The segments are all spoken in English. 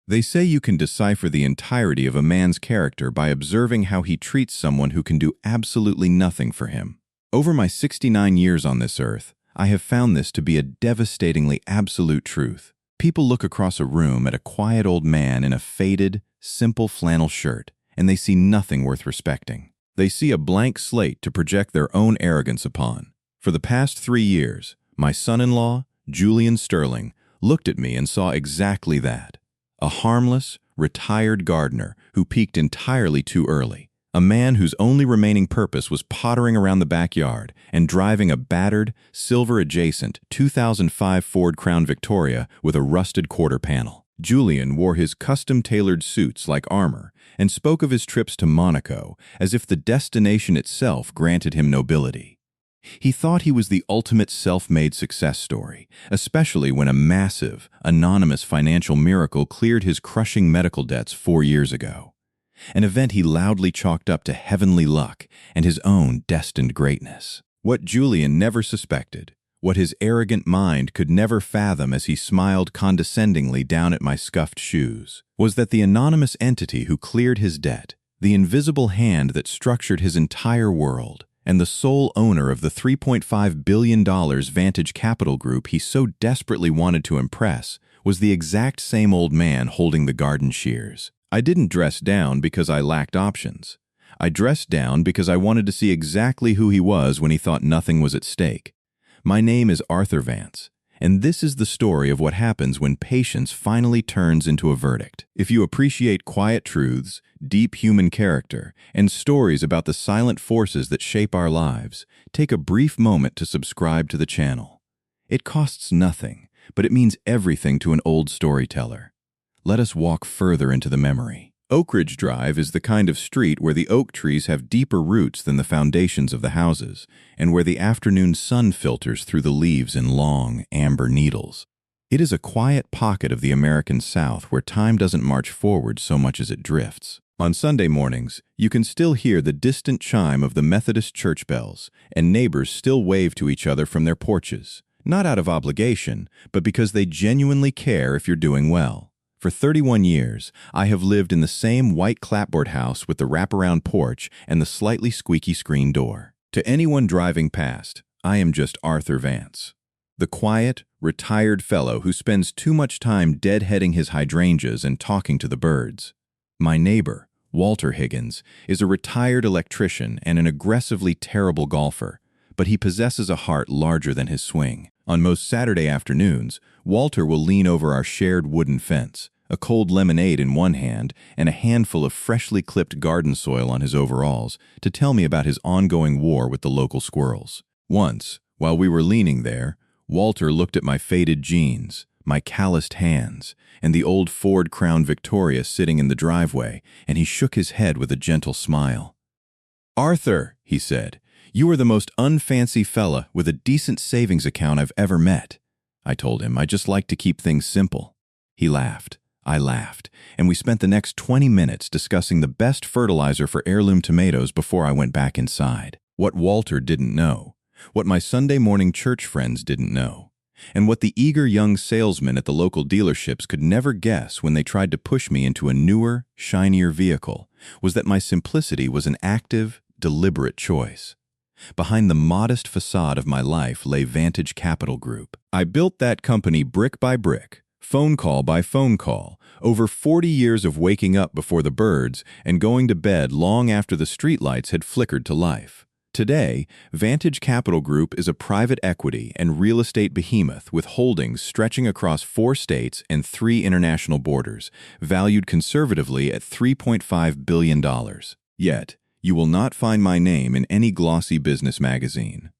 They say you can decipher the entirety of a man's character by observing how he treats someone who can do absolutely nothing for him. Over my 69 years on this earth, I have found this to be a devastatingly absolute truth. People look across a room at a quiet old man in a faded, simple flannel shirt, and they see nothing worth respecting. They see a blank slate to project their own arrogance upon. For the past 3 years, my son-in-law, Julian Sterling, looked at me and saw exactly that. A harmless, retired gardener who peaked entirely too early. A man whose only remaining purpose was pottering around the backyard and driving a battered, silver-adjacent 2005 Ford Crown Victoria with a rusted quarter panel. Julian wore his custom-tailored suits like armor and spoke of his trips to Monaco as if the destination itself granted him nobility. He thought he was the ultimate self-made success story, especially when a massive, anonymous financial miracle cleared his crushing medical debts 4 years ago. An event he loudly chalked up to heavenly luck and his own destined greatness. What Julian never suspected, what his arrogant mind could never fathom as he smiled condescendingly down at my scuffed shoes, was that the anonymous entity who cleared his debt, the invisible hand that structured his entire world, and the sole owner of the $3.5 billion Vantage Capital Group he so desperately wanted to impress, was the exact same old man holding the garden shears. I didn't dress down because I lacked options. I dressed down because I wanted to see exactly who he was when he thought nothing was at stake. My name is Arthur Vance, and this is the story of what happens when patience finally turns into a verdict. If you appreciate quiet truths, deep human character, and stories about the silent forces that shape our lives, take a brief moment to subscribe to the channel. It costs nothing, but it means everything to an old storyteller. Let us walk further into the memory. Oak Ridge Drive is the kind of street where the oak trees have deeper roots than the foundations of the houses, and where the afternoon sun filters through the leaves in long, amber needles. It is a quiet pocket of the American South where time doesn't march forward so much as it drifts. On Sunday mornings, you can still hear the distant chime of the Methodist church bells, and neighbors still wave to each other from their porches, not out of obligation, but because they genuinely care if you're doing well. For 31 years, I have lived in the same white clapboard house with the wraparound porch and the slightly squeaky screen door. To anyone driving past, I am just Arthur Vance, the quiet, retired fellow who spends too much time deadheading his hydrangeas and talking to the birds. My neighbor, Walter Higgins, is a retired electrician and an aggressively terrible golfer, but he possesses a heart larger than his swing. On most Saturday afternoons, Walter will lean over our shared wooden fence, a cold lemonade in one hand and a handful of freshly clipped garden soil on his overalls, to tell me about his ongoing war with the local squirrels. Once, while we were leaning there, Walter looked at my faded jeans, my calloused hands, and the old Ford Crown Victoria sitting in the driveway, and he shook his head with a gentle smile. "Arthur," he said, "you are the most unfancy fella with a decent savings account I've ever met." I told him I just like to keep things simple. He laughed. I laughed, and we spent the next 20 minutes discussing the best fertilizer for heirloom tomatoes before I went back inside. What Walter didn't know, what my Sunday morning church friends didn't know, and what the eager young salesmen at the local dealerships could never guess when they tried to push me into a newer, shinier vehicle, was that my simplicity was an active, deliberate choice. Behind the modest facade of my life lay Vantage Capital Group. I built that company brick by brick, phone call by phone call, over 40 years of waking up before the birds and going to bed long after the streetlights had flickered to life. Today, Vantage Capital Group is a private equity and real estate behemoth with holdings stretching across 4 states and 3 international borders, valued conservatively at $3.5 billion. Yet, you will not find my name in any glossy business magazine.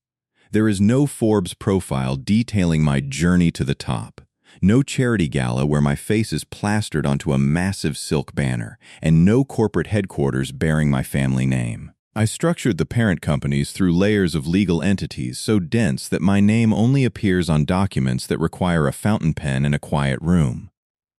There is no Forbes profile detailing my journey to the top, no charity gala where my face is plastered onto a massive silk banner, and no corporate headquarters bearing my family name. I structured the parent companies through layers of legal entities so dense that my name only appears on documents that require a fountain pen and a quiet room.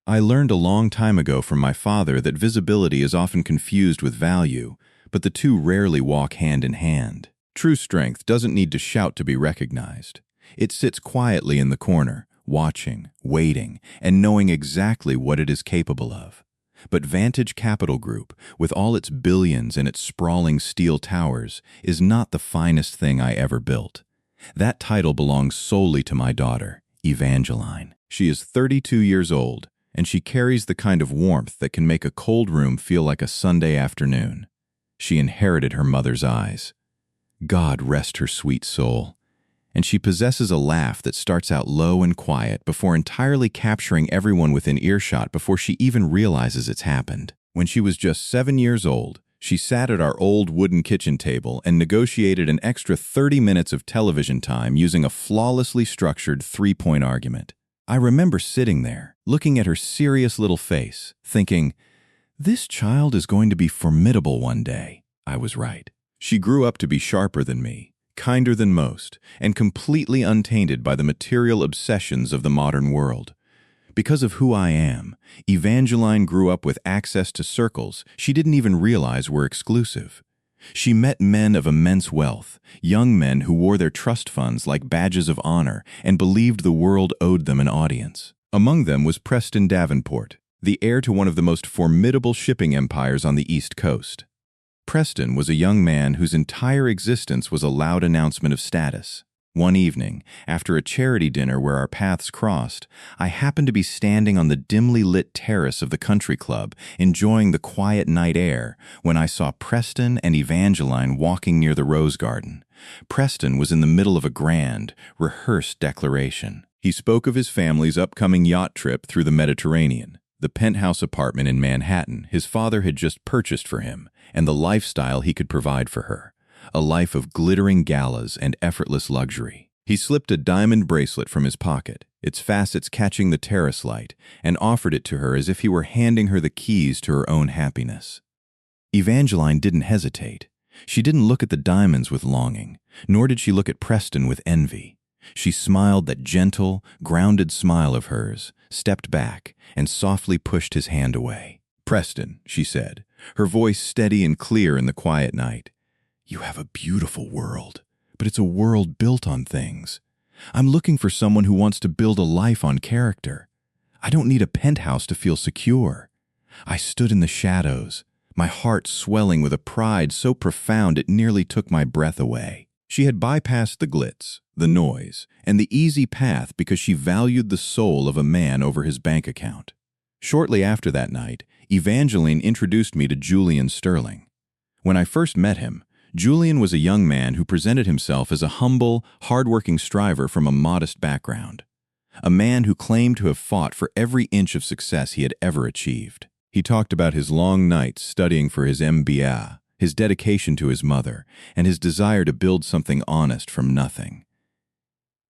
I learned a long time ago from my father that visibility is often confused with value, but the two rarely walk hand in hand. True strength doesn't need to shout to be recognized. It sits quietly in the corner, watching, waiting, and knowing exactly what it is capable of. But Vantage Capital Group, with all its billions and its sprawling steel towers, is not the finest thing I ever built. That title belongs solely to my daughter, Evangeline. She is 32 years old, and she carries the kind of warmth that can make a cold room feel like a Sunday afternoon. She inherited her mother's eyes. God rest her sweet soul. And she possesses a laugh that starts out low and quiet before entirely capturing everyone within earshot before she even realizes it's happened. When she was just 7 years old, she sat at our old wooden kitchen table and negotiated an extra 30 minutes of television time using a flawlessly structured 3-point argument. I remember sitting there, looking at her serious little face, thinking, "This child is going to be formidable one day." I was right. She grew up to be sharper than me, kinder than most, and completely untainted by the material obsessions of the modern world. Because of who I am, Evangeline grew up with access to circles she didn't even realize were exclusive. She met men of immense wealth, young men who wore their trust funds like badges of honor and believed the world owed them an audience. Among them was Preston Davenport, the heir to one of the most formidable shipping empires on the East Coast. Preston was a young man whose entire existence was a loud announcement of status. One evening, after a charity dinner where our paths crossed, I happened to be standing on the dimly lit terrace of the country club, enjoying the quiet night air, when I saw Preston and Evangeline walking near the rose garden. Preston was in the middle of a grand, rehearsed declaration. He spoke of his family's upcoming yacht trip through the Mediterranean, the penthouse apartment in Manhattan his father had just purchased for him, and the lifestyle he could provide for her. A life of glittering galas and effortless luxury. He slipped a diamond bracelet from his pocket, its facets catching the terrace light, and offered it to her as if he were handing her the keys to her own happiness. Evangeline didn't hesitate. She didn't look at the diamonds with longing, nor did she look at Preston with envy. She smiled that gentle, grounded smile of hers, stepped back, and softly pushed his hand away. "Preston," she said, her voice steady and clear in the quiet night. "You have a beautiful world, but it's a world built on things. I'm looking for someone who wants to build a life on character. I don't need a penthouse to feel secure." I stood in the shadows, my heart swelling with a pride so profound it nearly took my breath away. She had bypassed the glitz, the noise, and the easy path because she valued the soul of a man over his bank account. Shortly after that night, Evangeline introduced me to Julian Sterling. When I first met him, Julian was a young man who presented himself as a humble, hard-working striver from a modest background. A man who claimed to have fought for every inch of success he had ever achieved. He talked about his long nights studying for his MBA, his dedication to his mother, and his desire to build something honest from nothing.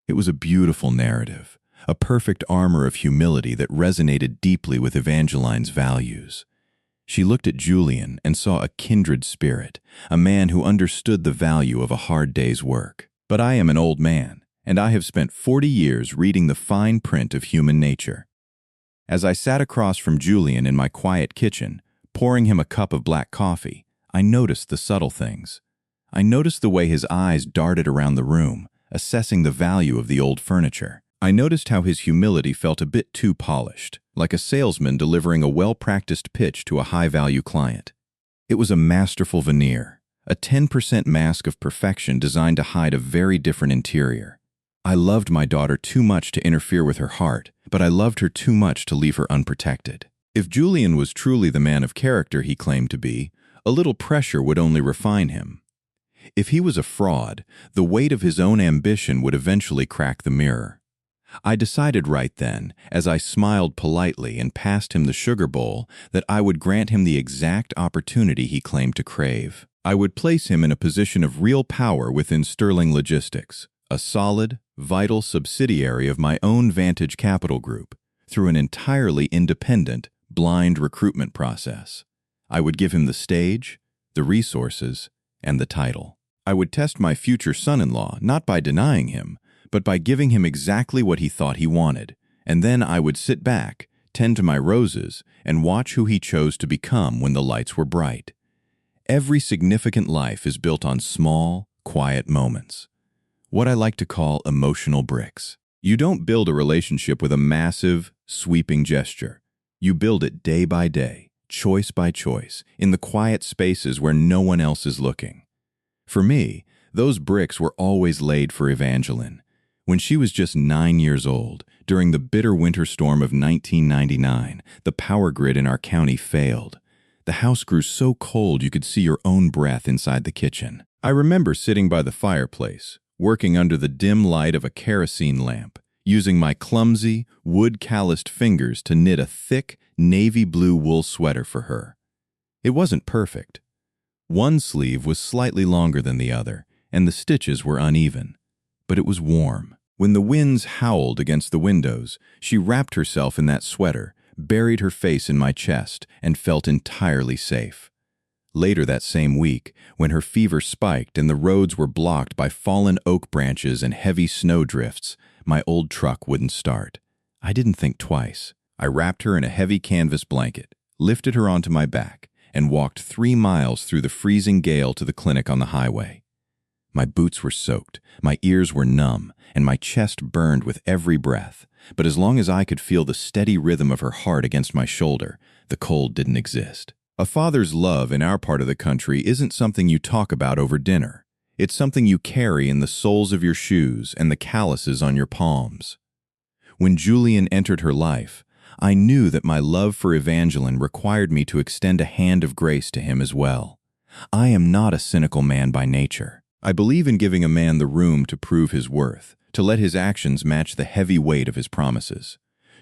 It was a beautiful narrative, a perfect armor of humility that resonated deeply with Evangeline's values. She looked at Julian and saw a kindred spirit, a man who understood the value of a hard day's work. But I am an old man, and I have spent 40 years reading the fine print of human nature. As I sat across from Julian in my quiet kitchen, pouring him a cup of black coffee, I noticed the subtle things. I noticed the way his eyes darted around the room, assessing the value of the old furniture. I noticed how his humility felt a bit too polished, like a salesman delivering a well-practiced pitch to a high-value client. It was a masterful veneer, a 10% mask of perfection designed to hide a very different interior. I loved my daughter too much to interfere with her heart, but I loved her too much to leave her unprotected. If Julian was truly the man of character he claimed to be, a little pressure would only refine him. If he was a fraud, the weight of his own ambition would eventually crack the mirror. I decided right then, as I smiled politely and passed him the sugar bowl, that I would grant him the exact opportunity he claimed to crave. I would place him in a position of real power within Sterling Logistics, a solid, vital subsidiary of my own Vantage Capital Group, through an entirely independent, blind recruitment process. I would give him the stage, the resources, and the title. I would test my future son-in-law not by denying him, but by giving him exactly what he thought he wanted, and then I would sit back, tend to my roses, and watch who he chose to become when the lights were bright. Every significant life is built on small, quiet moments, what I like to call emotional bricks. You don't build a relationship with a massive, sweeping gesture. You build it day by day, choice by choice, in the quiet spaces where no one else is looking. For me, those bricks were always laid for Evangeline. When she was just 9 years old, during the bitter winter storm of 1999, the power grid in our county failed. The house grew so cold you could see your own breath inside the kitchen. I remember sitting by the fireplace, working under the dim light of a kerosene lamp, using my clumsy, wood-calloused fingers to knit a thick, navy blue wool sweater for her. It wasn't perfect. One sleeve was slightly longer than the other, and the stitches were uneven. But it was warm. When the winds howled against the windows, she wrapped herself in that sweater, buried her face in my chest, and felt entirely safe. Later that same week, when her fever spiked and the roads were blocked by fallen oak branches and heavy snowdrifts, my old truck wouldn't start. I didn't think twice. I wrapped her in a heavy canvas blanket, lifted her onto my back, and walked 3 miles through the freezing gale to the clinic on the highway. My boots were soaked, my ears were numb, and my chest burned with every breath. But as long as I could feel the steady rhythm of her heart against my shoulder, the cold didn't exist. A father's love in our part of the country isn't something you talk about over dinner. It's something you carry in the soles of your shoes and the calluses on your palms. When Julian entered her life, I knew that my love for Evangeline required me to extend a hand of grace to him as well. I am not a cynical man by nature. I believe in giving a man the room to prove his worth, to let his actions match the heavy weight of his promises.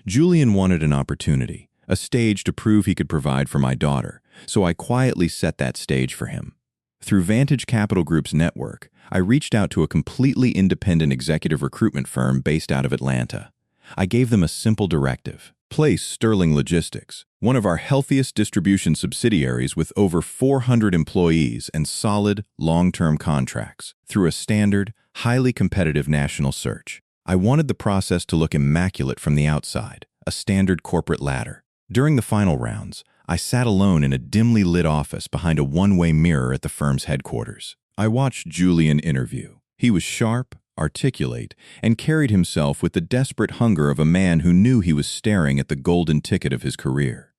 Julian wanted an opportunity, a stage to prove he could provide for my daughter, so I quietly set that stage for him. Through Vantage Capital Group's network, I reached out to a completely independent executive recruitment firm based out of Atlanta. I gave them a simple directive: place Sterling Logistics, one of our healthiest distribution subsidiaries with over 400 employees and solid, long-term contracts, through a standard, highly competitive national search. I wanted the process to look immaculate from the outside, a standard corporate ladder. During the final rounds, I sat alone in a dimly lit office behind a one-way mirror at the firm's headquarters. I watched Julian interview. He was sharp, articulate, and carried himself with the desperate hunger of a man who knew he was staring at the golden ticket of his career.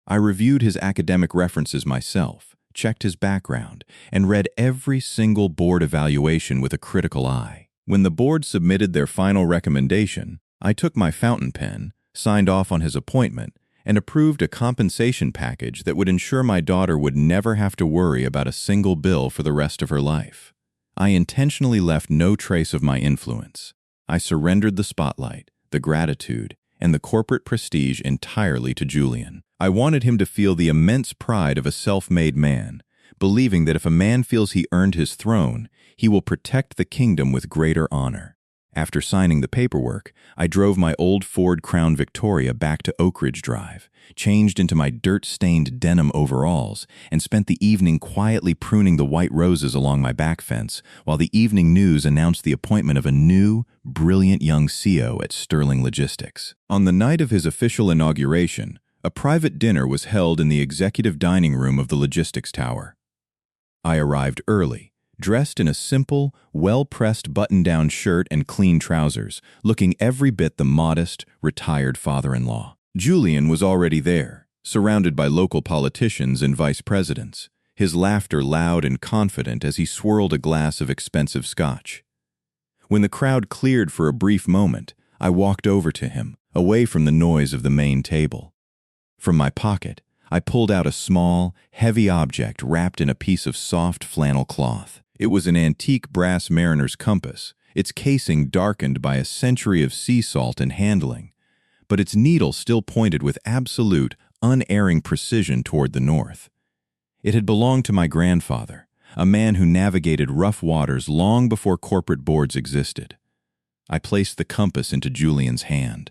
I reviewed his academic references myself, checked his background, and read every single board evaluation with a critical eye. When the board submitted their final recommendation, I took my fountain pen, signed off on his appointment, and approved a compensation package that would ensure my daughter would never have to worry about a single bill for the rest of her life. I intentionally left no trace of my influence. I surrendered the spotlight, the gratitude, and the corporate prestige entirely to Julian. I wanted him to feel the immense pride of a self-made man, believing that if a man feels he earned his throne, he will protect the kingdom with greater honor. After signing the paperwork, I drove my old Ford Crown Victoria back to Oak Ridge Drive, changed into my dirt-stained denim overalls, and spent the evening quietly pruning the white roses along my back fence while the evening news announced the appointment of a new, brilliant young CEO at Sterling Logistics. On the night of his official inauguration, a private dinner was held in the executive dining room of the logistics tower. I arrived early, dressed in a simple, well-pressed button-down shirt and clean trousers, looking every bit the modest, retired father-in-law. Julian was already there, surrounded by local politicians and vice presidents, his laughter loud and confident as he swirled a glass of expensive scotch. When the crowd cleared for a brief moment, I walked over to him, away from the noise of the main table. From my pocket, I pulled out a small, heavy object wrapped in a piece of soft flannel cloth. It was an antique brass mariner's compass, its casing darkened by a century of sea salt and handling, but its needle still pointed with absolute, unerring precision toward the north. It had belonged to my grandfather, a man who navigated rough waters long before corporate boards existed. I placed the compass into Julian's hand.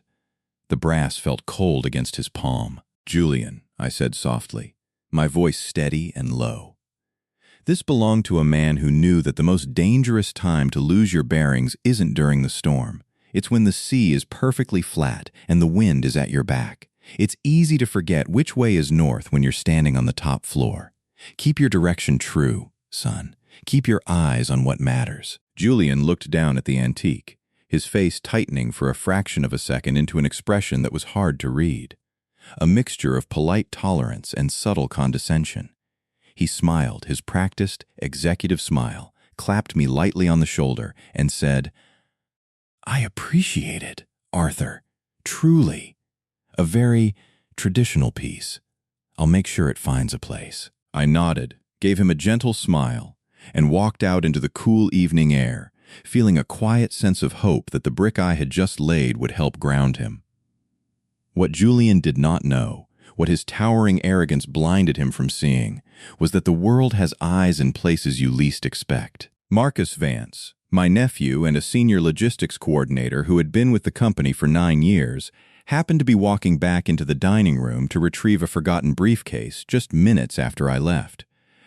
The brass felt cold against his palm. "Julian," I said softly, my voice steady and low. This belonged to a man who knew that the most dangerous time to lose your bearings isn't during the storm. It's when the sea is perfectly flat and the wind is at your back. It's easy to forget which way is north when you're standing on the top floor. Keep your direction true, son. Keep your eyes on what matters. Julian looked down at the antique. his face tightening for a fraction of a second into an expression that was hard to read, a mixture of polite tolerance and subtle condescension. He smiled, his practiced, executive smile, clapped me lightly on the shoulder, and said, "I appreciate it, Arthur. Truly. A very traditional piece. I'll make sure it finds a place." I nodded, gave him a gentle smile, and walked out into the cool evening air, feeling a quiet sense of hope that the brick I had just laid would help ground him. What Julian did not know, what his towering arrogance blinded him from seeing, was that the world has eyes in places you least expect. Marcus Vance, my nephew and a senior logistics coordinator who had been with the company for 9 years, happened to be walking back into the dining room to retrieve a forgotten briefcase just minutes after I left.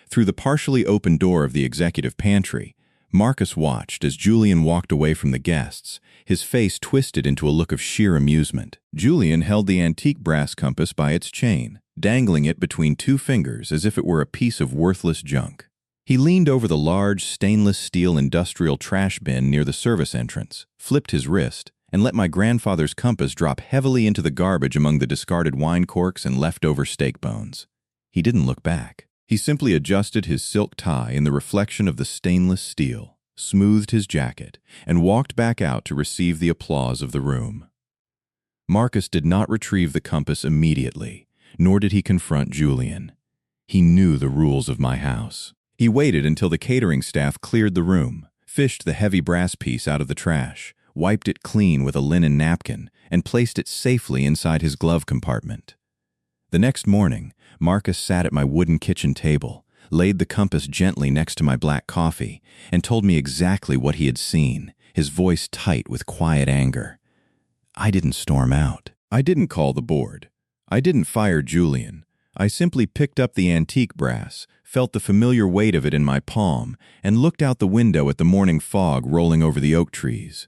Through the partially open door of the executive pantry, Marcus watched as Julian walked away from the guests, his face twisted into a look of sheer amusement. Julian held the antique brass compass by its chain, dangling it between 2 fingers as if it were a piece of worthless junk. He leaned over the large stainless steel industrial trash bin near the service entrance, flipped his wrist, and let my grandfather's compass drop heavily into the garbage among the discarded wine corks and leftover steak bones. He didn't look back. He simply adjusted his silk tie in the reflection of the stainless steel, smoothed his jacket, and walked back out to receive the applause of the room. Marcus did not retrieve the compass immediately, nor did he confront Julian. He knew the rules of my house. He waited until the catering staff cleared the room, fished the heavy brass piece out of the trash, wiped it clean with a linen napkin, and placed it safely inside his glove compartment. The next morning, Marcus sat at my wooden kitchen table, laid the compass gently next to my black coffee, and told me exactly what he had seen, his voice tight with quiet anger. I didn't storm out. I didn't call the board. I didn't fire Julian. I simply picked up the antique brass, felt the familiar weight of it in my palm, and looked out the window at the morning fog rolling over the oak trees.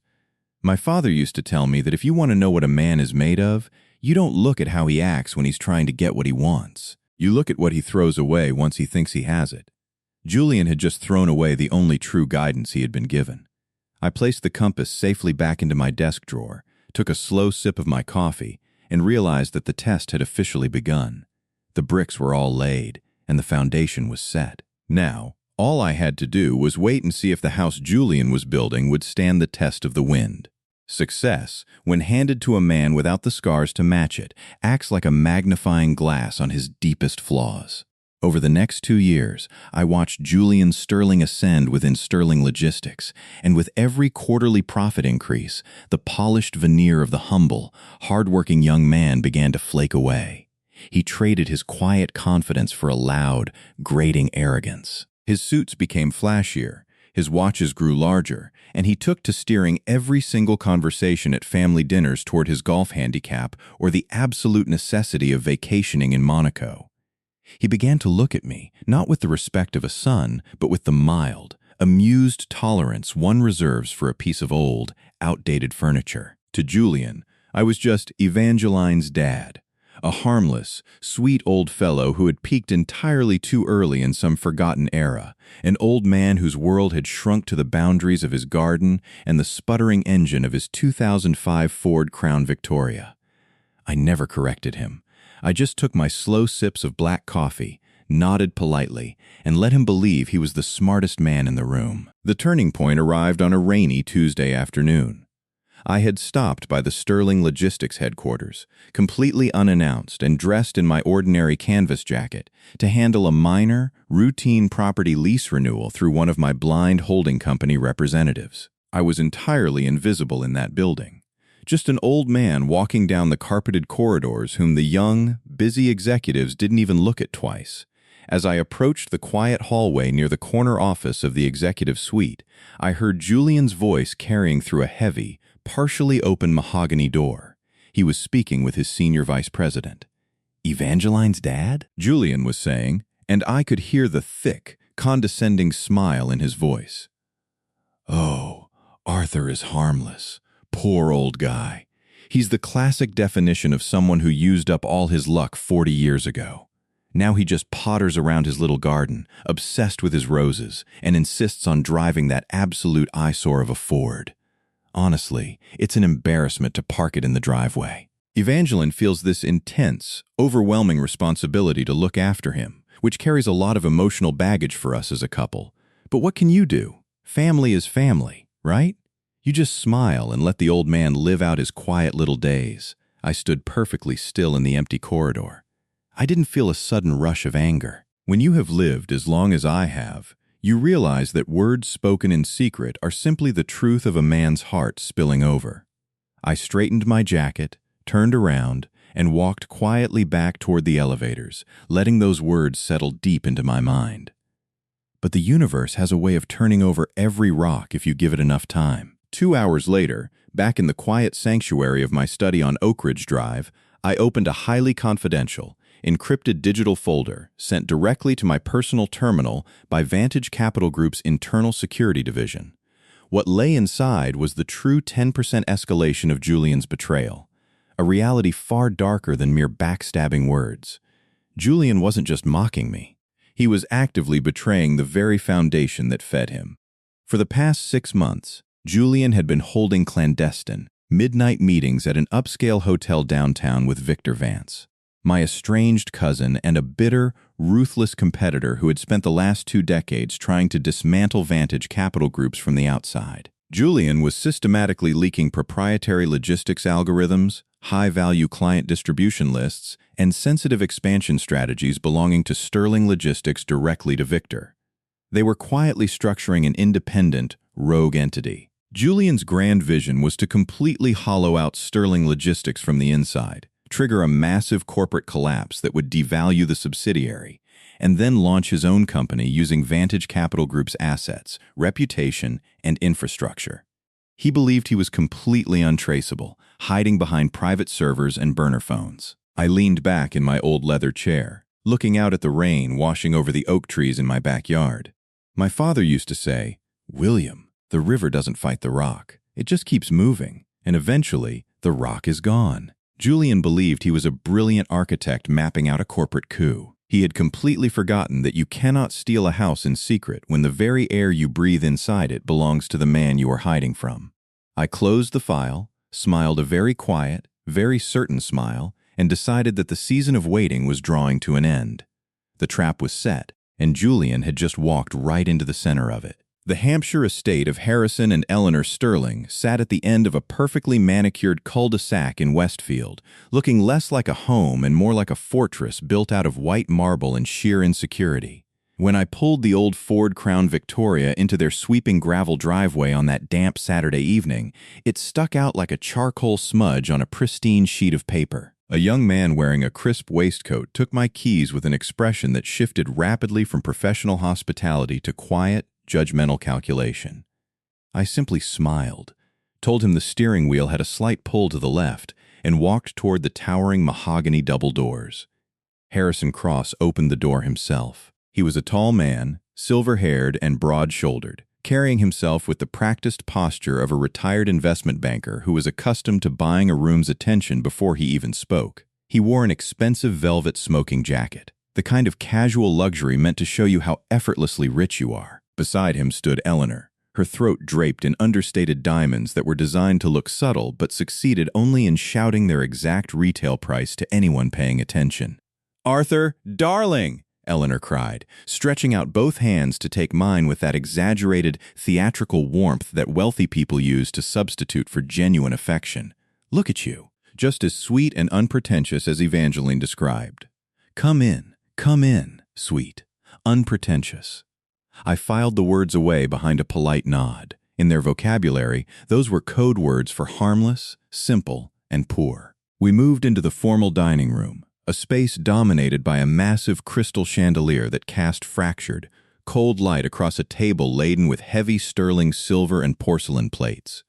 My father used to tell me that if you want to know what a man is made of, you don't look at how he acts when he's trying to get what he wants. You look at what he throws away once he thinks he has it. Julian had just thrown away the only true guidance he had been given. I placed the compass safely back into my desk drawer, took a slow sip of my coffee, and realized that the test had officially begun. The bricks were all laid, and the foundation was set. Now, all I had to do was wait and see if the house Julian was building would stand the test of the wind. Success, when handed to a man without the scars to match it, acts like a magnifying glass on his deepest flaws. Over the next 2 years, I watched Julian's sterling ascend within Sterling Logistics, and with every quarterly profit increase, the polished veneer of the humble, hard-working young man began to flake away. He traded his quiet confidence for a loud, grating arrogance. His suits became flashier, his watches grew larger, and he took to steering every single conversation at family dinners toward his golf handicap or the absolute necessity of vacationing in Monaco. He began to look at me, not with the respect of a son, but with the mild, amused tolerance one reserves for a piece of old, outdated furniture. To Julian, I was just Evangeline's dad, a harmless, sweet old fellow who had peaked entirely too early in some forgotten era, an old man whose world had shrunk to the boundaries of his garden and the sputtering engine of his 2005 Ford Crown Victoria. I never corrected him. I just took my slow sips of black coffee, nodded politely, and let him believe he was the smartest man in the room. The turning point arrived on a rainy Tuesday afternoon. I had stopped by the Sterling Logistics headquarters, completely unannounced and dressed in my ordinary canvas jacket, to handle a minor, routine property lease renewal through one of my blind holding company representatives. I was entirely invisible in that building. Just an old man walking down the carpeted corridors whom the young, busy executives didn't even look at twice. As I approached the quiet hallway near the corner office of the executive suite, I heard Julian's voice carrying through a heavy, partially open mahogany door. He was speaking with his senior vice president. "Evangeline's dad?" Julian was saying, and I could hear the thick, condescending smile in his voice. "Oh, Arthur is harmless. Poor old guy. He's the classic definition of someone who used up all his luck 40 years ago. Now he just potters around his little garden, obsessed with his roses, and insists on driving that absolute eyesore of a Ford. honestly, it's an embarrassment to park it in the driveway. Evangeline feels this intense, overwhelming responsibility to look after him, which carries a lot of emotional baggage for us as a couple. But what can you do? Family is family, right? You just smile and let the old man live out his quiet little days. I stood perfectly still in the empty corridor. I didn't feel a sudden rush of anger. When you have lived as long as I have, you realize that words spoken in secret are simply the truth of a man's heart spilling over. I straightened my jacket, turned around, and walked quietly back toward the elevators, letting those words settle deep into my mind. But the universe has a way of turning over every rock if you give it enough time. 2 hours later, back in the quiet sanctuary of my study on Oak Ridge Drive, I opened a highly confidential, encrypted digital folder sent directly to my personal terminal by Vantage Capital Group's internal security division. What lay inside was the true 10% escalation of Julian's betrayal, a reality far darker than mere backstabbing words. Julian wasn't just mocking me. He was actively betraying the very foundation that fed him. For the past 6 months, Julian had been holding clandestine, midnight meetings at an upscale hotel downtown with Victor Vance, my estranged cousin and a bitter, ruthless competitor who had spent the last 2 decades trying to dismantle Vantage Capital Groups from the outside. Julian was systematically leaking proprietary logistics algorithms, high-value client distribution lists, and sensitive expansion strategies belonging to Sterling Logistics directly to Victor. They were quietly structuring an independent, rogue entity. Julian's grand vision was to completely hollow out Sterling Logistics from the inside, trigger a massive corporate collapse that would devalue the subsidiary, and then launch his own company using Vantage Capital Group's assets, reputation, and infrastructure. He believed he was completely untraceable, hiding behind private servers and burner phones. I leaned back in my old leather chair, looking out at the rain washing over the oak trees in my backyard. My father used to say, "William, the river doesn't fight the rock. It just keeps moving, and eventually, the rock is gone." Julian believed he was a brilliant architect mapping out a corporate coup. He had completely forgotten that you cannot steal a house in secret when the very air you breathe inside it belongs to the man you are hiding from. I closed the file, smiled a very quiet, very certain smile, and decided that the season of waiting was drawing to an end. The trap was set, and Julian had just walked right into the center of it. The Hampshire estate of Harrison and Eleanor Sterling sat at the end of a perfectly manicured cul-de-sac in Westfield, looking less like a home and more like a fortress built out of white marble and sheer insecurity. When I pulled the old Ford Crown Victoria into their sweeping gravel driveway on that damp Saturday evening, it stuck out like a charcoal smudge on a pristine sheet of paper. A young man wearing a crisp waistcoat took my keys with an expression that shifted rapidly from professional hospitality to quiet, judgmental calculation. I simply smiled, told him the steering wheel had a slight pull to the left, and walked toward the towering mahogany double doors. Harrison Cross opened the door himself. He was a tall man, silver-haired and broad-shouldered, carrying himself with the practiced posture of a retired investment banker who was accustomed to buying a room's attention before he even spoke. He wore an expensive velvet smoking jacket, the kind of casual luxury meant to show you how effortlessly rich you are. Beside him stood Eleanor, her throat draped in understated diamonds that were designed to look subtle but succeeded only in shouting their exact retail price to anyone paying attention. "Arthur, darling!" Eleanor cried, stretching out both hands to take mine with that exaggerated, theatrical warmth that wealthy people use to substitute for genuine affection. "Look at you, just as sweet and unpretentious as Evangeline described. Come in, sweet, unpretentious." I filed the words away behind a polite nod. In their vocabulary, those were code words for harmless, simple, and poor. We moved into the formal dining room, a space dominated by a massive crystal chandelier that cast fractured, cold light across a table laden with heavy sterling silver and porcelain plates.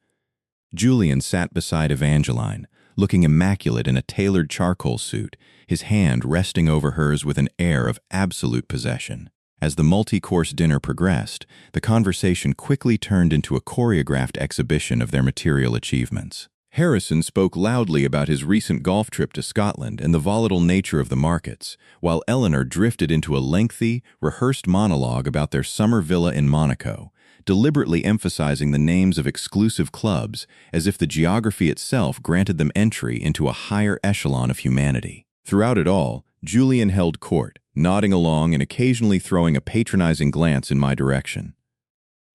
Julian sat beside Evangeline, looking immaculate in a tailored charcoal suit, his hand resting over hers with an air of absolute possession. As the multi-course dinner progressed, the conversation quickly turned into a choreographed exhibition of their material achievements. Harrison spoke loudly about his recent golf trip to Scotland and the volatile nature of the markets, while Eleanor drifted into a lengthy, rehearsed monologue about their summer villa in Monaco, deliberately emphasizing the names of exclusive clubs as if the geography itself granted them entry into a higher echelon of humanity. Throughout it all, Julian held court, nodding along and occasionally throwing a patronizing glance in my direction.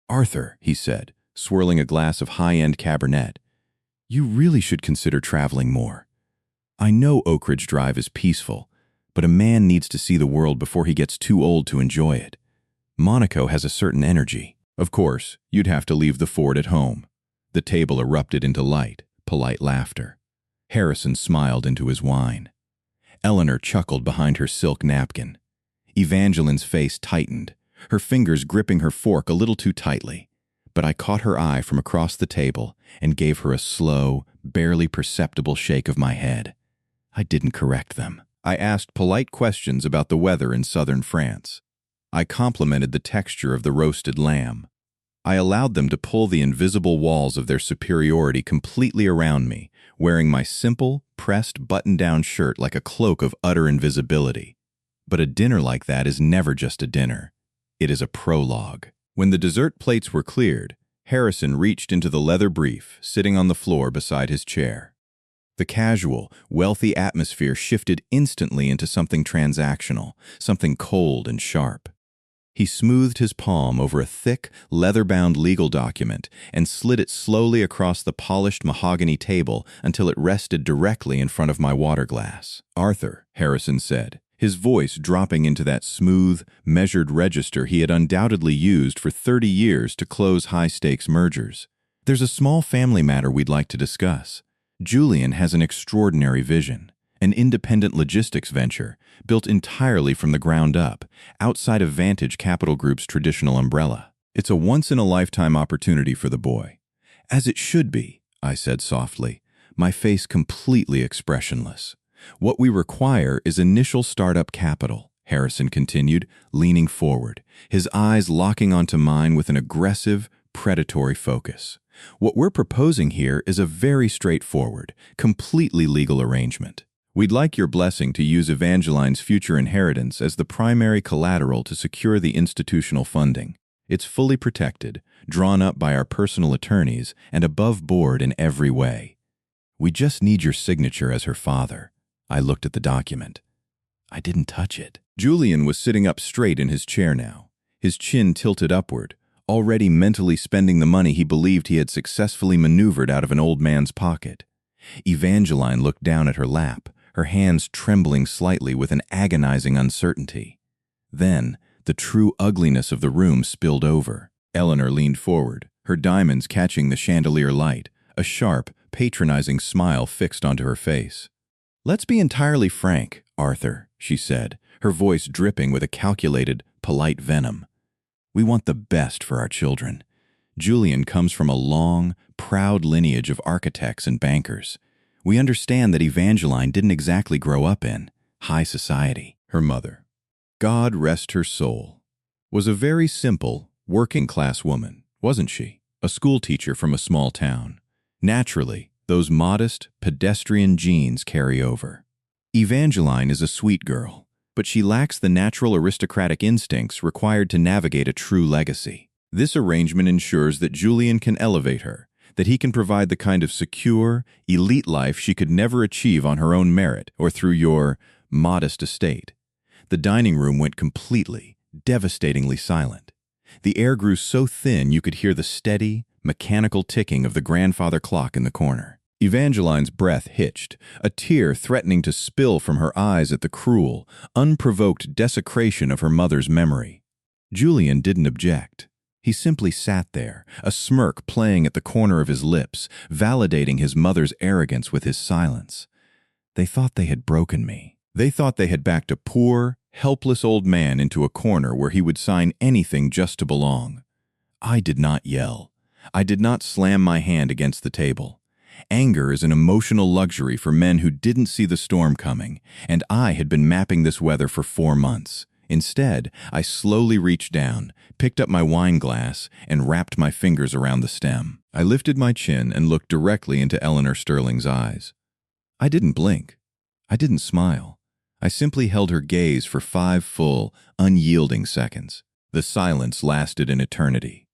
"Arthur," he said, swirling a glass of high-end Cabernet, "you really should consider traveling more. I know Oak Ridge Drive is peaceful, but a man needs to see the world before he gets too old to enjoy it. Monaco has a certain energy." "Of course, you'd have to leave the Ford at home." The table erupted into light, polite laughter. Harrison smiled into his wine. Eleanor chuckled behind her silk napkin. Evangeline's face tightened, her fingers gripping her fork a little too tightly. But I caught her eye from across the table and gave her a slow, barely perceptible shake of my head. I didn't correct them. I asked polite questions about the weather in southern France. I complimented the texture of the roasted lamb. I allowed them to pull the invisible walls of their superiority completely around me, wearing my simple, pressed button-down shirt like a cloak of utter invisibility. But a dinner like that is never just a dinner. It is a prologue. When the dessert plates were cleared, Harrison reached into the leather brief, sitting on the floor beside his chair. The casual, wealthy atmosphere shifted instantly into something transactional, something cold and sharp. He smoothed his palm over a thick, leather-bound legal document and slid it slowly across the polished mahogany table until it rested directly in front of my water glass. "Arthur," Harrison said, his voice dropping into that smooth, measured register he had undoubtedly used for 30 years to close high-stakes mergers. "There's a small family matter we'd like to discuss. Julian has an extraordinary vision. An independent logistics venture, built entirely from the ground up, outside of Vantage Capital Group's traditional umbrella. It's a once-in-a-lifetime opportunity for the boy." "As it should be," I said softly, my face completely expressionless. "What we require is initial startup capital," Harrison continued, leaning forward, his eyes locking onto mine with an aggressive, predatory focus. "What we're proposing here is a very straightforward, completely legal arrangement. We'd like your blessing to use Evangeline's future inheritance as the primary collateral to secure the institutional funding. It's fully protected, drawn up by our personal attorneys, and above board in every way. We just need your signature as her father." I looked at the document. I didn't touch it. Julian was sitting up straight in his chair now, his chin tilted upward, already mentally spending the money he believed he had successfully maneuvered out of an old man's pocket. Evangeline looked down at her lap, her hands trembling slightly with an agonizing uncertainty. Then, the true ugliness of the room spilled over. Eleanor leaned forward, her diamonds catching the chandelier light, a sharp, patronizing smile fixed onto her face. "Let's be entirely frank, Arthur," she said, her voice dripping with a calculated, polite venom. "We want the best for our children. Julian comes from a long, proud lineage of architects and bankers. We understand that Evangeline didn't exactly grow up in high society. Her mother, God rest her soul, was a very simple, working-class woman, wasn't she? A schoolteacher from a small town. Naturally, those modest, pedestrian genes carry over. Evangeline is a sweet girl, but she lacks the natural aristocratic instincts required to navigate a true legacy. This arrangement ensures that Julian can elevate her, that he can provide the kind of secure, elite life she could never achieve on her own merit or through your modest estate." The dining room went completely, devastatingly silent. The air grew so thin you could hear the steady, mechanical ticking of the grandfather clock in the corner. Evangeline's breath hitched, a tear threatening to spill from her eyes at the cruel, unprovoked desecration of her mother's memory. Julian didn't object. He simply sat there, a smirk playing at the corner of his lips, validating his mother's arrogance with his silence. They thought they had broken me. They thought they had backed a poor, helpless old man into a corner where he would sign anything just to belong. I did not yell. I did not slam my hand against the table. Anger is an emotional luxury for men who didn't see the storm coming, and I had been mapping this weather for 4 months. Instead, I slowly reached down, picked up my wine glass, and wrapped my fingers around the stem. I lifted my chin and looked directly into Eleanor Sterling's eyes. I didn't blink. I didn't smile. I simply held her gaze for 5 full, unyielding seconds. The silence lasted an eternity.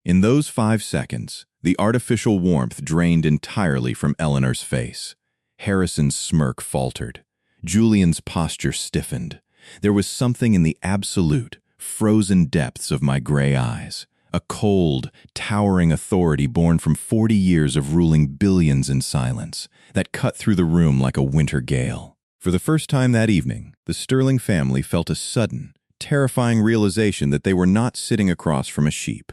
In those 5 seconds, the artificial warmth drained entirely from Eleanor's face. Harrison's smirk faltered. Julian's posture stiffened. There was something in the absolute, frozen depths of my gray eyes. A cold, towering authority born from 40 years of ruling billions in silence, that cut through the room like a winter gale. For the first time that evening, the Sterling family felt a sudden, terrifying realization that they were not sitting across from a sheep.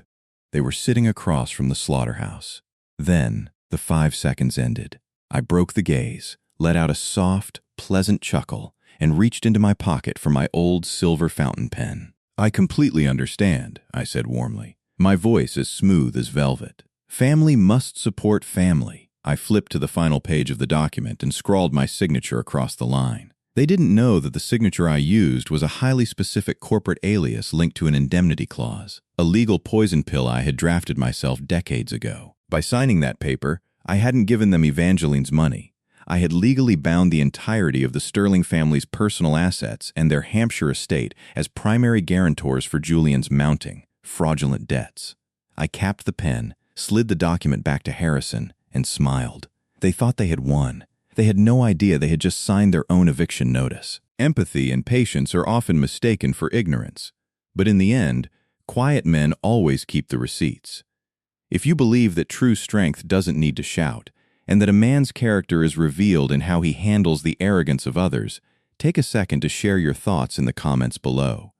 They were sitting across from the slaughterhouse. Then, the 5 seconds ended. I broke the gaze, let out a soft, pleasant chuckle, and reached into my pocket for my old silver fountain pen. "I completely understand," I said warmly, my voice as smooth as velvet. "Family must support family." I flipped to the final page of the document and scrawled my signature across the line. They didn't know that the signature I used was a highly specific corporate alias linked to an indemnity clause, a legal poison pill I had drafted myself decades ago. By signing that paper, I hadn't given them Evangeline's money. I had legally bound the entirety of the Sterling family's personal assets and their Hampshire estate as primary guarantors for Julian's mounting, fraudulent debts. I capped the pen, slid the document back to Harrison, and smiled. They thought they had won. They had no idea they had just signed their own eviction notice. Empathy and patience are often mistaken for ignorance. But in the end, quiet men always keep the receipts. If you believe that true strength doesn't need to shout, and that a man's character is revealed in how he handles the arrogance of others, take a second to share your thoughts in the comments below.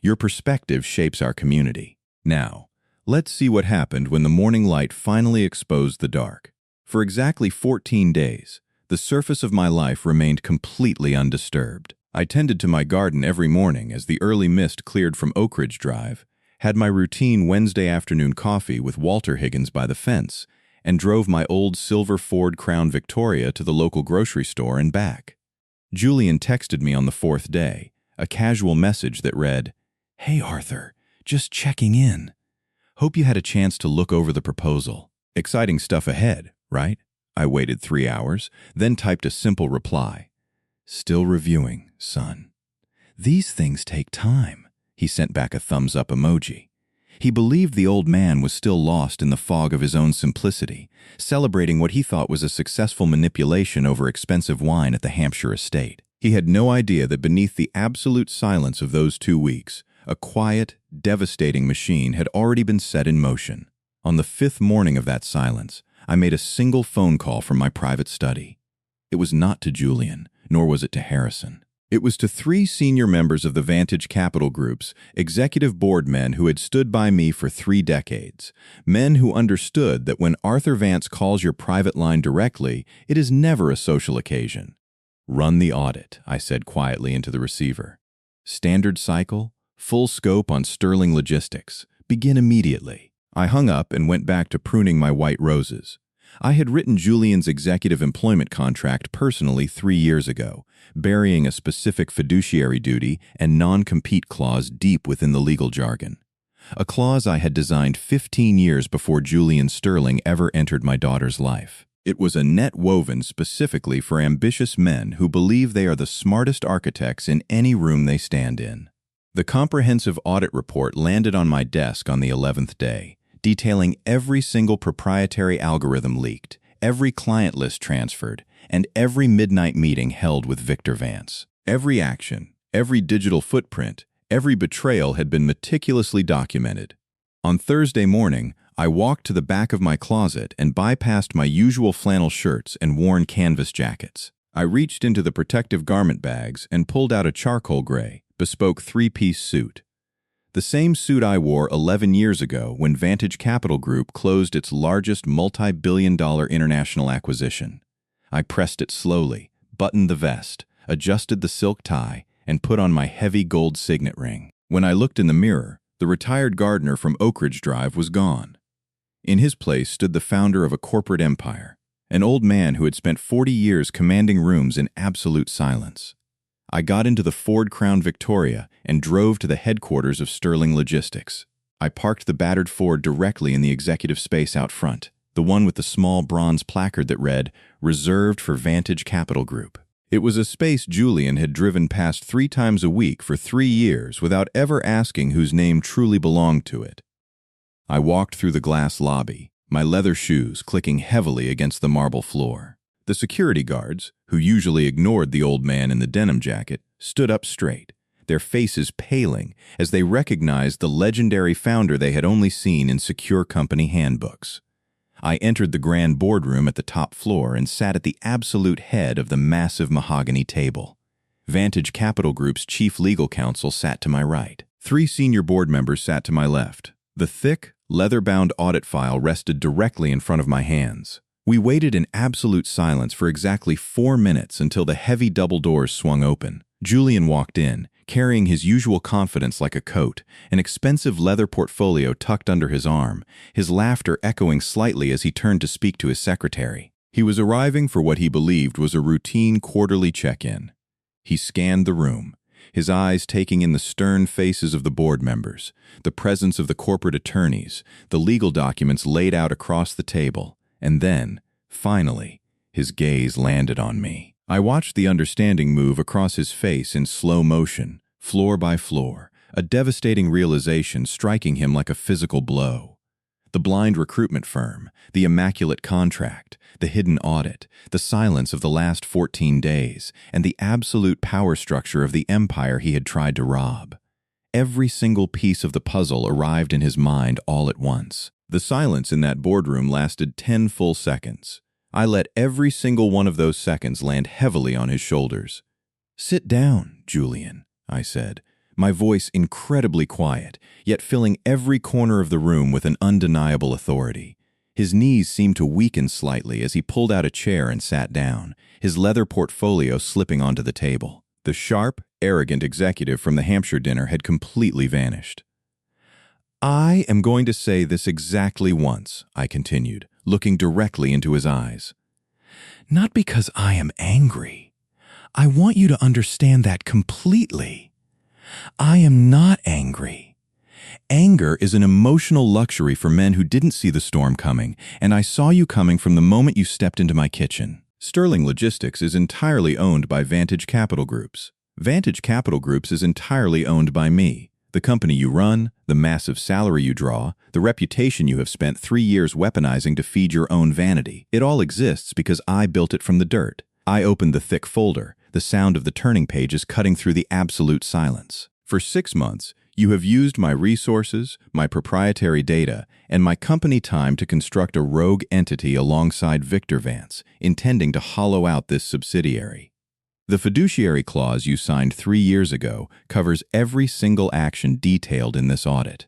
Your perspective shapes our community. Now, let's see what happened when the morning light finally exposed the dark. For exactly 14 days, the surface of my life remained completely undisturbed. I tended to my garden every morning as the early mist cleared from Oak Ridge Drive, had my routine Wednesday afternoon coffee with Walter Higgins by the fence, and drove my old silver Ford Crown Victoria to the local grocery store and back. Julian texted me on the 4th day, a casual message that read, "Hey Arthur, just checking in. Hope you had a chance to look over the proposal. Exciting stuff ahead, right?" I waited 3 hours, then typed a simple reply. "Still reviewing, son." "These things take time." He sent back a thumbs-up emoji. He believed the old man was still lost in the fog of his own simplicity, celebrating what he thought was a successful manipulation over expensive wine at the Hampshire estate. He had no idea that beneath the absolute silence of those 2 weeks, a quiet, devastating machine had already been set in motion. On the 5th morning of that silence, I made a single phone call from my private study. It was not to Julian, nor was it to Harrison. It was to 3 senior members of the Vantage Capital Group's executive board men who had stood by me for 3 decades, men who understood that when Arthur Vance calls your private line directly, it is never a social occasion. "Run the audit," I said quietly into the receiver. "Standard cycle, full scope on Sterling logistics. Begin immediately." I hung up and went back to pruning my white roses. I had written Julian's executive employment contract personally 3 years ago, burying a specific fiduciary duty and non-compete clause deep within the legal jargon. A clause I had designed 15 years before Julian Sterling ever entered my daughter's life. It was a net woven specifically for ambitious men who believe they are the smartest architects in any room they stand in. The comprehensive audit report landed on my desk on the 11th day, detailing every single proprietary algorithm leaked, every client list transferred, and every midnight meeting held with Victor Vance. Every action, every digital footprint, every betrayal had been meticulously documented. On Thursday morning, I walked to the back of my closet and bypassed my usual flannel shirts and worn canvas jackets. I reached into the protective garment bags and pulled out a charcoal gray, bespoke 3-piece suit. The same suit I wore 11 years ago when Vantage Capital Group closed its largest multi-billion-dollar international acquisition. I pressed it slowly, buttoned the vest, adjusted the silk tie, and put on my heavy gold signet ring. When I looked in the mirror, the retired gardener from Oak Ridge Drive was gone. In his place stood the founder of a corporate empire, an old man who had spent 40 years commanding rooms in absolute silence. I got into the Ford Crown Victoria and drove to the headquarters of Sterling Logistics. I parked the battered Ford directly in the executive space out front. the one with the small bronze placard that read, "Reserved for Vantage Capital Group." It was a space Julian had driven past 3 times a week for 3 years without ever asking whose name truly belonged to it. I walked through the glass lobby, my leather shoes clicking heavily against the marble floor. The security guards, who usually ignored the old man in the denim jacket, stood up straight, their faces paling as they recognized the legendary founder they had only seen in secure company handbooks. I entered the grand boardroom at the top floor and sat at the absolute head of the massive mahogany table. Vantage Capital Group's chief legal counsel sat to my right. 3 senior board members sat to my left. The thick, leather-bound audit file rested directly in front of my hands. We waited in absolute silence for exactly 4 minutes until the heavy double doors swung open. Julian walked in, carrying his usual confidence like a coat, an expensive leather portfolio tucked under his arm, his laughter echoing slightly as he turned to speak to his secretary. He was arriving for what he believed was a routine quarterly check-in. He scanned the room, his eyes taking in the stern faces of the board members, the presence of the corporate attorneys, the legal documents laid out across the table, and then, finally, his gaze landed on me. I watched the understanding move across his face in slow motion, floor by floor, a devastating realization striking him like a physical blow. The blind recruitment firm, the immaculate contract, the hidden audit, the silence of the last 14 days, and the absolute power structure of the empire he had tried to rob. Every single piece of the puzzle arrived in his mind all at once. The silence in that boardroom lasted 10 full seconds. I let every single one of those seconds land heavily on his shoulders. "Sit down, Julian," I said, my voice incredibly quiet, yet filling every corner of the room with an undeniable authority. His knees seemed to weaken slightly as he pulled out a chair and sat down, his leather portfolio slipping onto the table. The sharp, arrogant executive from the Hampshire dinner had completely vanished. "I am going to say this exactly once," I continued, looking directly into his eyes. "Not because I am angry. I want you to understand that completely. I am not angry. Anger is an emotional luxury for men who didn't see the storm coming, and I saw you coming from the moment you stepped into my kitchen." Sterling Logistics is entirely owned by Vantage Capital Groups. Vantage Capital Groups is entirely owned by me. The company you run, the massive salary you draw, the reputation you have spent 3 years weaponizing to feed your own vanity. It all exists because I built it from the dirt. I opened the thick folder, the sound of the turning pages cutting through the absolute silence. For 6 months, you have used my resources, my proprietary data, and my company time to construct a rogue entity alongside Victor Vance, intending to hollow out this subsidiary. The fiduciary clause you signed 3 years ago covers every single action detailed in this audit.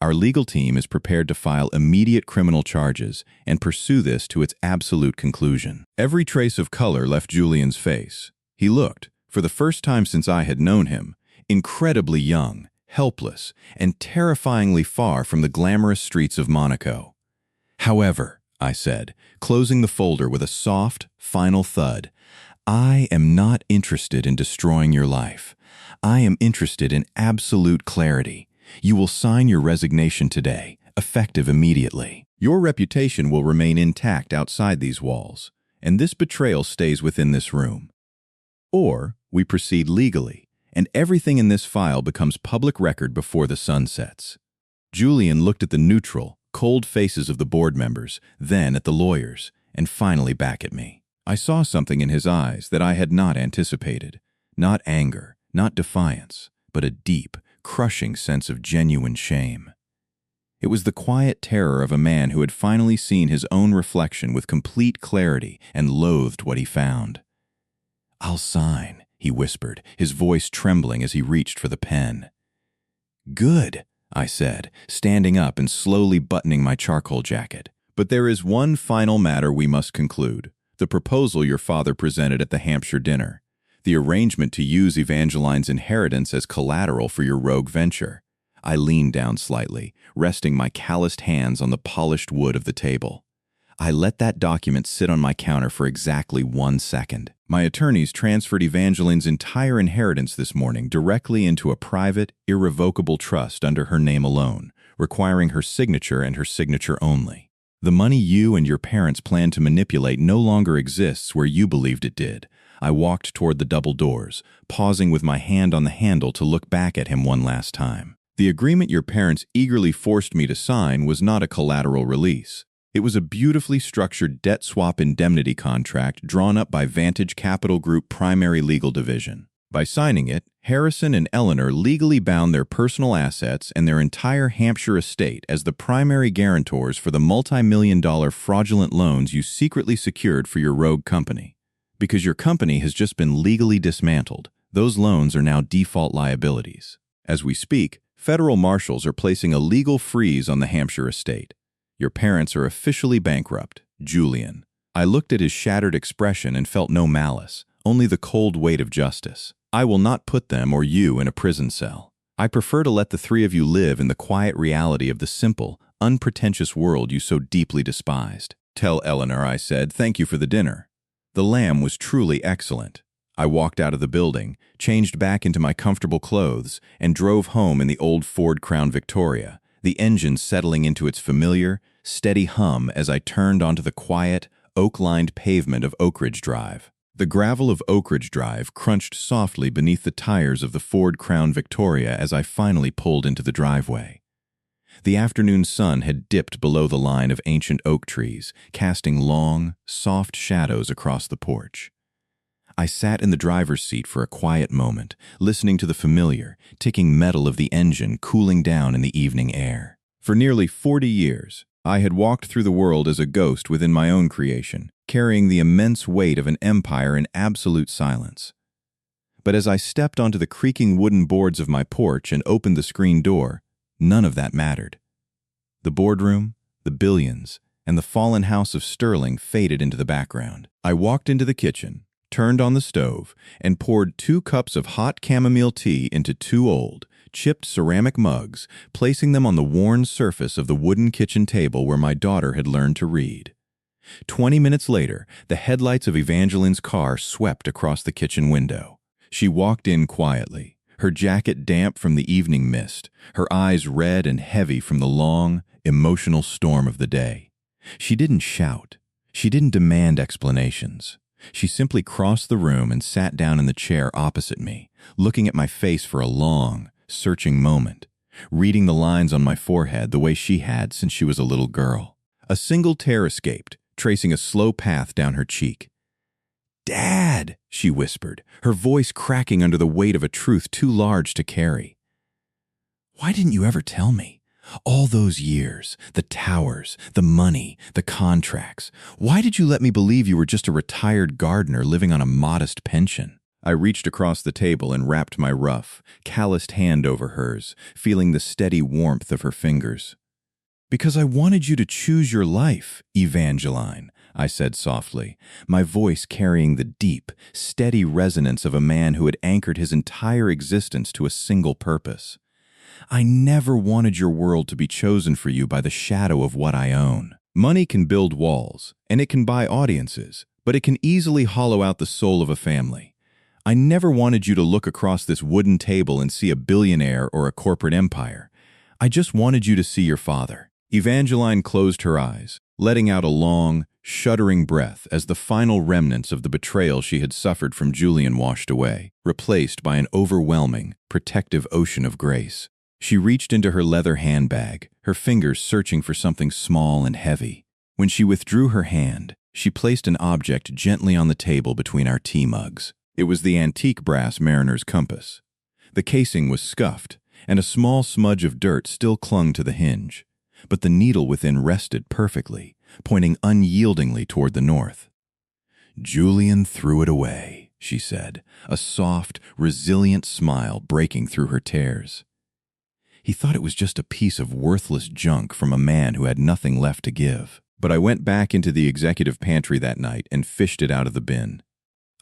Our legal team is prepared to file immediate criminal charges and pursue this to its absolute conclusion. Every trace of color left Julian's face. He looked, for the first time since I had known him, incredibly young, helpless, and terrifyingly far from the glamorous streets of Monaco. "However," I said, closing the folder with a soft, final thud, "I am not interested in destroying your life. I am interested in absolute clarity. You will sign your resignation today, effective immediately. Your reputation will remain intact outside these walls, and this betrayal stays within this room. Or we proceed legally, and everything in this file becomes public record before the sun sets." Julian looked at the neutral, cold faces of the board members, then at the lawyers, and finally back at me. I saw something in his eyes that I had not anticipated. Not anger, not defiance, but a deep, crushing sense of genuine shame. It was the quiet terror of a man who had finally seen his own reflection with complete clarity and loathed what he found. "I'll sign," he whispered, his voice trembling as he reached for the pen. "Good," I said, standing up and slowly buttoning my charcoal jacket. "But there is one final matter we must conclude. The proposal your father presented at the Hampshire dinner. The arrangement to use Evangeline's inheritance as collateral for your rogue venture." I leaned down slightly, resting my calloused hands on the polished wood of the table. I let that document sit on my counter for exactly 1 second. My attorneys transferred Evangeline's entire inheritance this morning directly into a private, irrevocable trust under her name alone, requiring her signature and her signature only. The money you and your parents planned to manipulate no longer exists where you believed it did. I walked toward the double doors, pausing with my hand on the handle to look back at him one last time. The agreement your parents eagerly forced me to sign was not a collateral release. It was a beautifully structured debt swap indemnity contract drawn up by Vantage Capital Group Primary Legal Division. By signing it, Harrison and Eleanor legally bound their personal assets and their entire Hampshire estate as the primary guarantors for the multi-million-dollar fraudulent loans you secretly secured for your rogue company. Because your company has just been legally dismantled, those loans are now default liabilities. As we speak, federal marshals are placing a legal freeze on the Hampshire estate. Your parents are officially bankrupt, Julian. I looked at his shattered expression and felt no malice, only the cold weight of justice. I will not put them or you in a prison cell. I prefer to let the three of you live in the quiet reality of the simple, unpretentious world you so deeply despised. Tell Eleanor I said thank you for the dinner. The lamb was truly excellent. I walked out of the building, changed back into my comfortable clothes, and drove home in the old Ford Crown Victoria, the engine settling into its familiar, steady hum as I turned onto the quiet, oak-lined pavement of Oak Ridge Drive. The gravel of Oak Ridge Drive crunched softly beneath the tires of the Ford Crown Victoria as I finally pulled into the driveway. The afternoon sun had dipped below the line of ancient oak trees, casting long, soft shadows across the porch. I sat in the driver's seat for a quiet moment, listening to the familiar, ticking metal of the engine cooling down in the evening air. For nearly 40 years, I had walked through the world as a ghost within my own creation, carrying the immense weight of an empire in absolute silence. But as I stepped onto the creaking wooden boards of my porch and opened the screen door, none of that mattered. The boardroom, the billions, and the fallen house of Sterling faded into the background. I walked into the kitchen, turned on the stove, and poured 2 cups of hot chamomile tea into 2 old, chipped ceramic mugs, placing them on the worn surface of the wooden kitchen table where my daughter had learned to read. 20 minutes later, the headlights of Evangeline's car swept across the kitchen window. She walked in quietly, her jacket damp from the evening mist, her eyes red and heavy from the long, emotional storm of the day. She didn't shout. She didn't demand explanations. She simply crossed the room and sat down in the chair opposite me, looking at my face for a long, searching moment, reading the lines on my forehead the way she had since she was a little girl. A single tear escaped, tracing a slow path down her cheek. "Dad," she whispered, her voice cracking under the weight of a truth too large to carry. "Why didn't you ever tell me? All those years, the towers, the money, the contracts. Why did you let me believe you were just a retired gardener living on a modest pension?" I reached across the table and wrapped my rough, calloused hand over hers, feeling the steady warmth of her fingers. "Because I wanted you to choose your life, Evangeline," I said softly, my voice carrying the deep, steady resonance of a man who had anchored his entire existence to a single purpose. "I never wanted your world to be chosen for you by the shadow of what I own. Money can build walls, and it can buy audiences, but it can easily hollow out the soul of a family. I never wanted you to look across this wooden table and see a billionaire or a corporate empire. I just wanted you to see your father." Evangeline closed her eyes, letting out a long, shuddering breath as the final remnants of the betrayal she had suffered from Julian washed away, replaced by an overwhelming, protective ocean of grace. She reached into her leather handbag, her fingers searching for something small and heavy. When she withdrew her hand, she placed an object gently on the table between our tea mugs. It was the antique brass mariner's compass. The casing was scuffed, and a small smudge of dirt still clung to the hinge, but the needle within rested perfectly, pointing unyieldingly toward the north. "Julian threw it away," she said, a soft, resilient smile breaking through her tears. "He thought it was just a piece of worthless junk from a man who had nothing left to give." But I went back into the executive pantry that night and fished it out of the bin.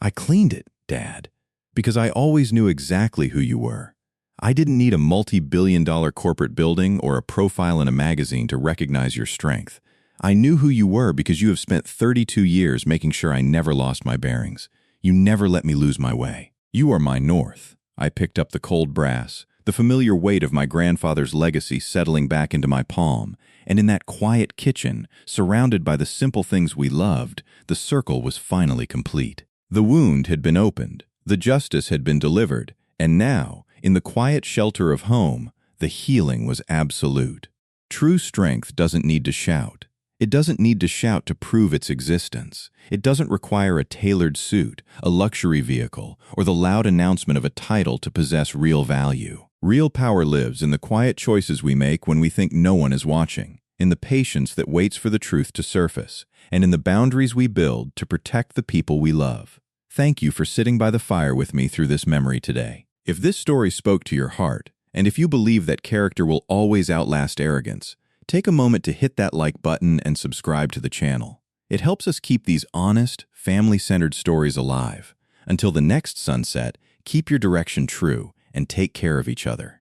"I cleaned it, Dad, because I always knew exactly who you were. I didn't need a multi-billion-dollar corporate building or a profile in a magazine to recognize your strength. I knew who you were because you have spent 32 years making sure I never lost my bearings. You never let me lose my way. You are my north." I picked up the cold brass, the familiar weight of my grandfather's legacy settling back into my palm, and in that quiet kitchen, surrounded by the simple things we loved, the circle was finally complete. The wound had been opened, the justice had been delivered, and now, in the quiet shelter of home, the healing was absolute. True strength doesn't need to shout. It doesn't need to shout to prove its existence. It doesn't require a tailored suit, a luxury vehicle, or the loud announcement of a title to possess real value. Real power lives in the quiet choices we make when we think no one is watching, in the patience that waits for the truth to surface, and in the boundaries we build to protect the people we love. Thank you for sitting by the fire with me through this memory today. If this story spoke to your heart, and if you believe that character will always outlast arrogance, take a moment to hit that like button and subscribe to the channel. It helps us keep these honest, family-centered stories alive. Until the next sunset, keep your direction true and take care of each other.